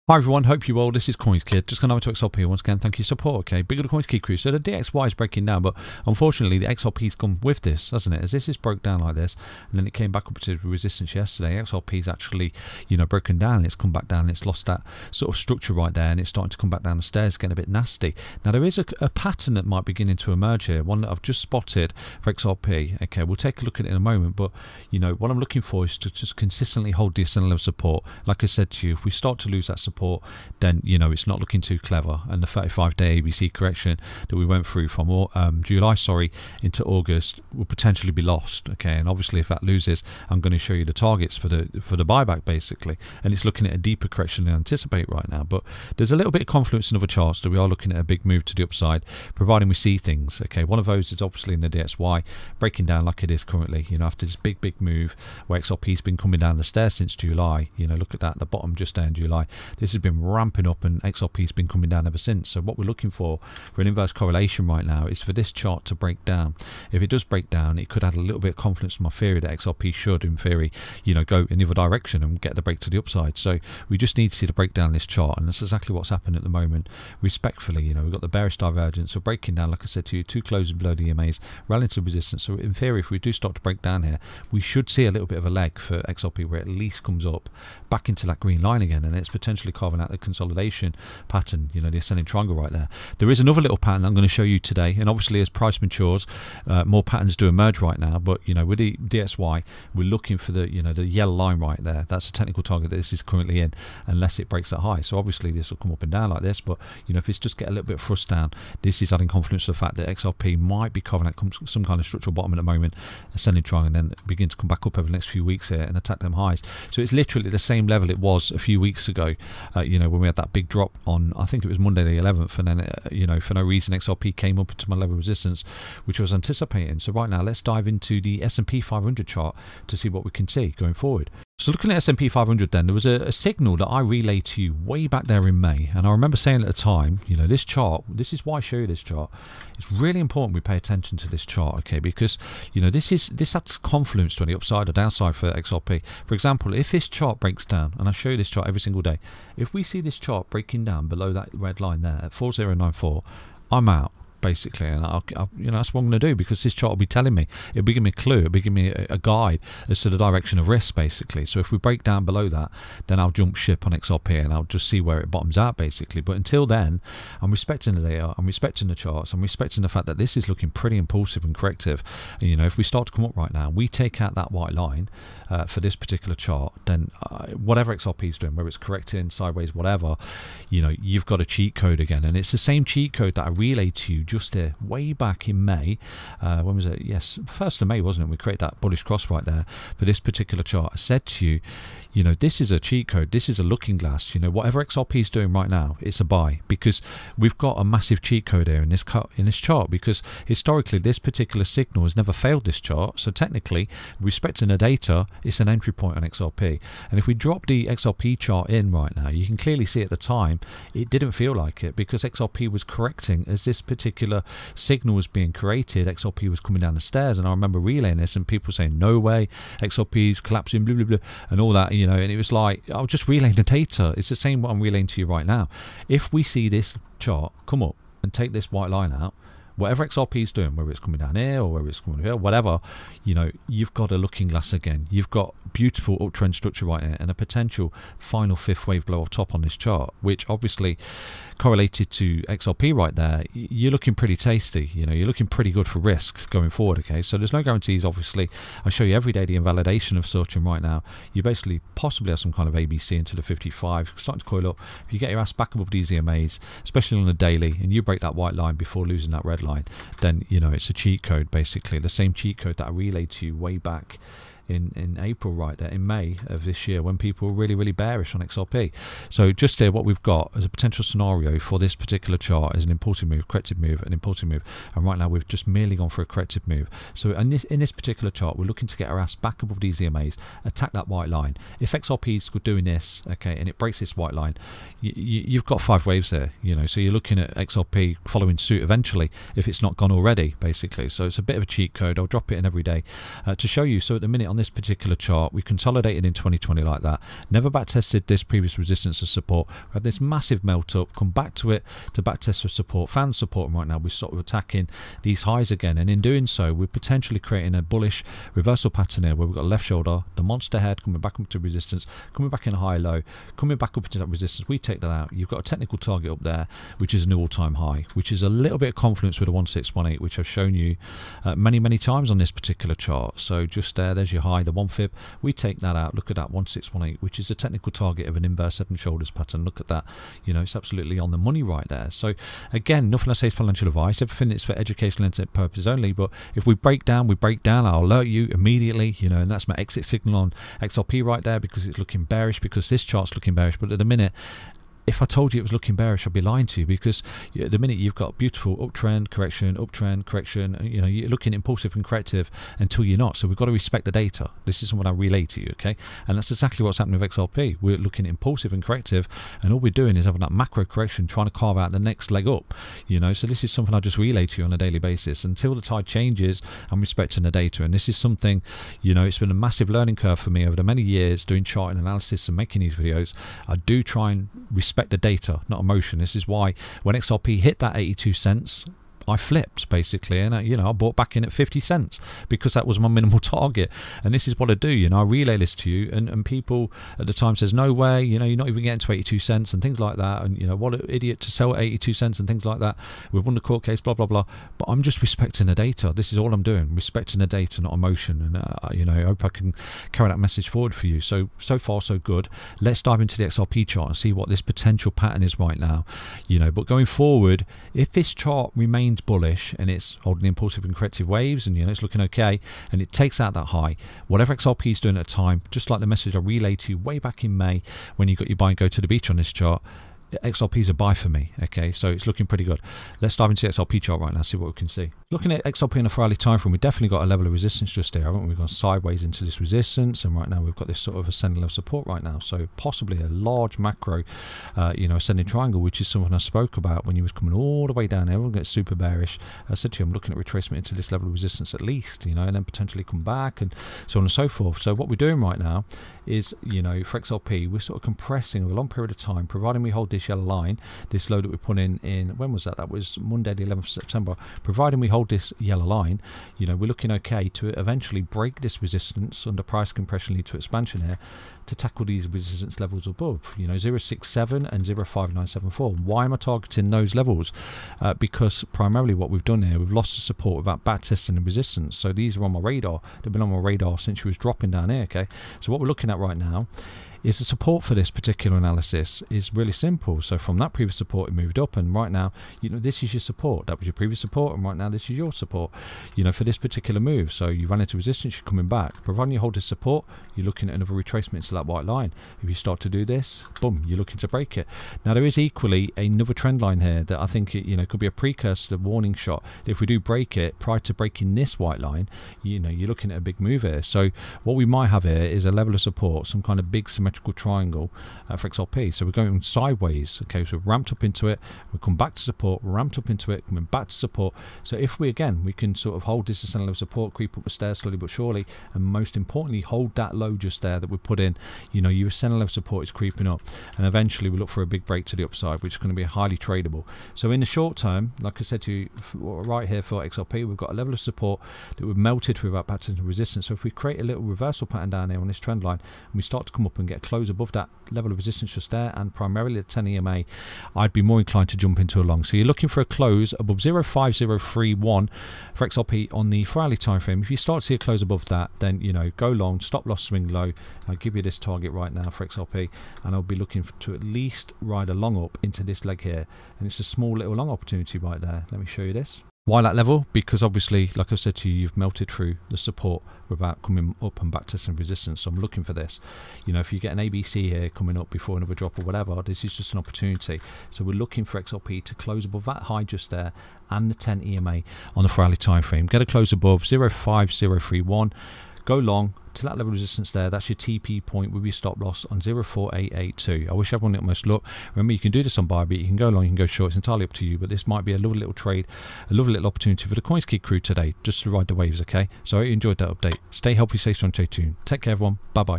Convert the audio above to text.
Hi everyone, hope you well. This is CoinsKid. Just going over to XRP once again. Thank you for support. Okay, big of the CoinsKid crew. So the DXY is breaking down, but unfortunately the XRP's gone with this, hasn't it? As this is broke down like this, and then it came back up to resistance yesterday. XRP's actually, broken down. It's come back down. It's lost that sort of structure right there, and it's starting to come back down the stairs, getting a bit nasty. Now there is a pattern that might be beginning to emerge here. One that I've just spotted for XRP. Okay, we'll take a look at it in a moment, but what I'm looking for is to just consistently hold the ascending level of support. Like I said to you, if we start to lose that support, then it's not looking too clever, and the 35-day ABC correction that we went through from July into August will potentially be lost. Okay, and obviously if that loses, I'm going to show you the targets for the buyback basically, and it's looking at a deeper correction than I anticipate right now. But there's a little bit of confluence in other charts that we are looking at a big move to the upside, providing we see things. Okay, one of those is obviously in the DXY breaking down like it is currently, after this big move where XRP's been coming down the stairs since July. Look at that at the bottom just there in July. This has been ramping up, and XRP's been coming down ever since. So what we're looking for an inverse correlation right now is for this chart to break down. If it does break down, it could add a little bit of confidence to my theory that XRP should, in theory, go in the other direction and get the break to the upside. So we just need to see the breakdown in this chart, and that's exactly what's happened at the moment. Respectfully, we've got the bearish divergence, so breaking down, like I said to you, two closes below the EMAs, relative resistance. So in theory, if we do start to break down here, we should see a little bit of a leg for XRP where it at least comes up back into that green line again, and it's potentially carving out the consolidation pattern, the ascending triangle right there. There is another little pattern I'm going to show you today, and obviously as price matures, more patterns do emerge right now. But with the DXY, we're looking for the the yellow line right there. That's a technical target that this is currently in, unless it breaks that high. So obviously this will come up and down like this, but if it's just get a little bit thrust down, this is adding confidence to the fact that XRP might be carving out some kind of structural bottom at the moment, ascending triangle, and then begin to come back up over the next few weeks here and attack them highs. So it's literally the same level it was a few weeks ago, when we had that big drop on, I think it was Monday the 11th, and then for no reason XRP came up into my level of resistance, which I was anticipating. So right now let's dive into the S&P 500 chart to see what we can see going forward. So looking at S&P 500 then, there was a signal that I relayed to you way back there in May, and I remember saying at the time, this chart, this is why I show you this chart. It's really important we pay attention to this chart, okay, because this adds confluence to the upside or downside for XRP. For example, if this chart breaks down, and I show you this chart every single day, if we see this chart breaking down below that red line there at 4094, I'm out. Basically, and that's what I'm going to do, because this chart will be telling me, it'll be giving me a clue, it'll be giving me a guide as to the direction of risk basically. So if we break down below that, then I'll jump ship on XRP and I'll just see where it bottoms out basically. But until then, I'm respecting the data, I'm respecting the charts, I'm respecting the fact that this is looking pretty impulsive and corrective. And, if we start to come up right now, we take out that white line for this particular chart, then whatever XRP is doing, whether it's correcting, sideways, whatever, you've got a cheat code again. And it's the same cheat code that I relayed to you just there way back in May. When was it? Yes, 1st of May, wasn't it? We created that bullish cross right there for this particular chart. I said to you, this is a cheat code, this is a looking glass. Whatever XRP is doing right now, it's a buy, because we've got a massive cheat code here in this chart, because historically this particular signal has never failed this chart. So technically, respecting the data, it's an entry point on XRP. And if we drop the XRP chart in right now, you can clearly see at the time it didn't feel like it, because XRP was correcting as this particular signal was being created. XRP was coming down the stairs, and I remember relaying this and people saying no way, XRP is collapsing, blah blah blah, and all that, and it was like, I was just relaying the data. It's the same what I'm relaying to you right now. If we see this chart come up and take this white line out, whatever XRP is doing, whether it's coming down here or whether it's coming here, whatever, you've got a looking glass again. You've got beautiful uptrend structure right here and a potential final fifth wave blow off top on this chart, which obviously correlated to XRP right there. You're looking pretty tasty. You're looking pretty good for risk going forward. Okay, so there's no guarantees. Obviously, I show you every day the invalidation of such, and right now you basically possibly have some kind of ABC into the 55 starting to coil up. If you get your ass back above these EMAs, especially on the daily, and you break that white line before losing that red line, then it's a cheat code basically, the same cheat code that I relayed to you way back in April right there, in May of this year, when people were really bearish on XRP. So just there, what we've got as a potential scenario for this particular chart is an impulsive move, corrective move, an impulsive move, and right now we've just merely gone for a corrective move. So in this particular chart, we're looking to get our ass back above these EMAs, attack that white line. If XRP is doing this, okay, and it breaks this white line, you've got 5 waves there, so you're looking at XRP following suit eventually, if it's not gone already basically. So it's a bit of a cheat code. I'll drop it in every day to show you. So at the minute on this particular chart. We consolidated in 2020 like that, never back tested this previous resistance or support. We had this massive melt up, come back to it to back test for support, found support, and right now we're sort of attacking these highs again, and in doing so we're potentially creating a bullish reversal pattern here where we've got left shoulder, the monster head coming back up to resistance, coming back in a high low, coming back up into that resistance. We take that out. You've got a technical target up there which is an all-time high, which is a little bit of confidence with a 1618, which I've shown you many times on this particular chart. So just there's your high, the 1 fib. We take that out. Look at that 1618, which is a technical target of an inverse head and shoulders pattern. Look at that. You know, it's absolutely on the money right there. So again, nothing I say is financial advice. Everything is for educational purposes only. But if we break down, I'll alert you immediately. You know, and that's my exit signal on XRP right there, because it's looking bearish, because this chart's looking bearish. But at the minute, if I told you it was looking bearish, I'd be lying to you, because at the minute you've got beautiful uptrend, correction, you know, you're looking impulsive and corrective until you're not. So we've got to respect the data. This is what I relay to you, okay? And that's exactly what's happening with XRP. We're looking impulsive and corrective, and all we're doing is having that macro correction, trying to carve out the next leg up, you know. So this is something I just relay to you on a daily basis until the tide changes. I'm respecting the data, and this is something, you know, it's been a massive learning curve for me over the many years doing chart analysis and making these videos. I do try and respect the data, not emotion. This is why when XRP hit that 82 cents, I flipped basically, and you know, I bought back in at 50 cents because that was my minimal target. And this is what I do, you know, I relay this to you, and people at the time says, no way, you know, you're not even getting to 82 cents and things like that, and you know, what an idiot to sell at 82 cents and things like that. We've won the court case, blah blah blah. But I'm just respecting the data. This is all I'm doing, respecting the data, not emotion. And you know, I hope I can carry that message forward for you. So far so good. Let's dive into the XRP chart and see what this potential pattern is right now, you know. But going forward, if this chart remains bullish and it's holding impulsive and corrective waves, and you know, it's looking okay, and it takes out that high, whatever XRP is doing at the time, just like the message I relayed to you way back in May when you got your buy and go to the beach on this chart, XRP is a buy for me, okay? So it's looking pretty good. Let's dive into the XRP chart right now, see what we can see. Looking at XRP in a 4 hourly time frame, we've definitely got a level of resistance just there, haven't we? We've gone sideways into this resistance, and right now we've got this sort of ascending level support right now. So possibly a large macro, you know, ascending triangle, which is something I spoke about when you was coming all the way down there. Everyone gets super bearish. I said to you, I'm looking at retracement into this level of resistance at least, you know, and then potentially come back and so on and so forth. So what we're doing right now is, you know, for XRP, we're sort of compressing over a long period of time, providing we hold this yellow line, this low that we put in, when was that? That was Monday the 11th of September. Providing we hold this yellow line, you know, we're looking okay to eventually break this resistance under price compression lead to expansion here to tackle these resistance levels above, you know, 067 and 05974. Why am I targeting those levels? Because primarily what we've done here, we've lost the support without back testing and resistance. So these are on my radar. They've been on my radar since she was dropping down here, okay? So what we're looking at right now is the support for this particular analysis is really simple. So from that previous support it moved up, and right now, you know, this is your support. That was your previous support, and right now this is your support, you know, for this particular move. So you ran into resistance, you're coming back. Providing you hold this support, you're looking at another retracement into that white line. If you start to do this, boom, you're looking to break it. Now there is equally another trend line here that I think, you know, could be a precursor to the warning shot. If we do break it prior to breaking this white line, you know, you're looking at a big move here. So what we might have here is a level of support, some kind of big symmetrical triangle for XRP. So we're going sideways, okay? So we've ramped up into it, we come back to support, ramped up into it, coming back to support. So if we can sort of hold this ascending level of support, creep up the stairs slowly but surely, and most importantly hold that low just there that we put in. You know, your ascending level of support is creeping up, and eventually we look for a big break to the upside, which is going to be highly tradable. So in the short term, like I said to you right here for XRP, we've got a level of support that we've melted through our patterns of resistance. So if we create a little reversal pattern down here on this trend line, and we start to come up and get close above that level of resistance just there, and primarily the 10 EMA, I'd be more inclined to jump into a long. So you're looking for a close above 05031 for XRP on the 4 hourly time frame. If you start to see a close above that, then, you know, go long, stop loss, swing low. I'll give you this target right now for XRP, and I'll be looking to at least ride a long up into this leg here, and it's a small little long opportunity right there. Let me show you this. Why that level? Because obviously, like I've said to you, you've melted through the support without coming up and back to some resistance. So I'm looking for this. You know, if you get an ABC here coming up before another drop or whatever, this is just an opportunity. So we're looking for XRP to close above that high just there and the 10 EMA on the 4 hourly time frame. Get a close above 05031. go long to that level of resistance there. That's your TP point with your stop loss on 04882. I wish everyone almost look. Remember, you can do this on Bybit, you can go long, you can go short, it's entirely up to you, but this might be a lovely little trade, a lovely little opportunity for the CoinsKid crew today, just to ride the waves, okay? So I hope you enjoyed that update. Stay healthy, stay strong, stay tuned. Take care everyone, bye bye.